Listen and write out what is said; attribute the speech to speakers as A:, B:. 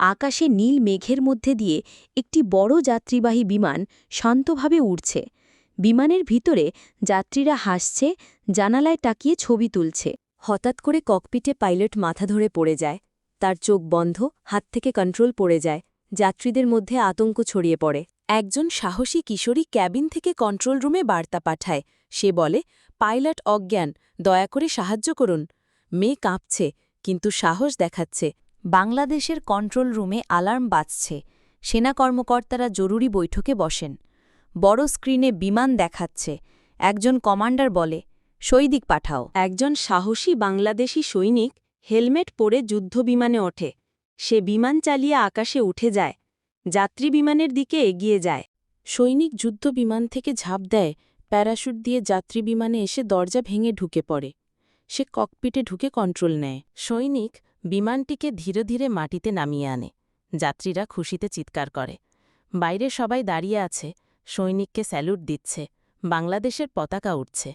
A: আকাশে নীল মেঘের মধ্যে দিয়ে একটি বড় যাত্রীবাহী বিমান শান্তভাবে উড়ছে। বিমানের ভিতরে যাত্রীরা হাসছে, জানালায় তাকিয়ে ছবি তুলছে। হঠাৎ করে ককপিটে পাইলট মাথা ধরে পড়ে যায়। তার চোখ বন্ধ, হাত থেকে কন্ট্রোল পড়ে যায়। যাত্রীদের মধ্যে আতঙ্ক ছড়িয়ে পড়ে। একজন সাহসী কিশোরী ক্যাবিন থেকে কন্ট্রোল রুমে বার্তা পাঠায়। সে বলে, পাইলট অজ্ঞান, দয়া করে সাহায্য করুন। মেয়ে কাঁপছে, কিন্তু সাহস দেখাচ্ছে। বাংলাদেশের কন্ট্রোল রুমে অ্যালার্ম বাজছে। সেনা কর্মকর্তারা জরুরি বৈঠকে বসেন। বড় স্ক্রিনে বিমান দেখাচ্ছে। একজন কমান্ডার বলে, সৈনিক পাঠাও। একজন সাহসী বাংলাদেশি সৈনিক হেলমেট পরে যুদ্ধবিমানে ওঠে। সে বিমান চালিয়ে আকাশে উঠে যায়। যাত্রী বিমানের দিকে এগিয়ে যায়।
B: সৈনিক যুদ্ধবিমান থেকে ঝাঁপ দেয়, প্যারাশুট দিয়ে যাত্রী বিমানে এসে দরজা ভেঙে ঢুকে পড়ে। সে ককপিটে ঢুকে কন্ট্রোল নেয়। সৈনিক বিমানটিকে ধীরে ধীরে মাটিতে নামিয়ে আনে। যাত্রীরা খুশিতে চিৎকার করে। বাইরে সবাই দাঁড়িয়ে আছে, সৈনিককে স্যালুট দিচ্ছে। বাংলাদেশের পতাকা উঠছে।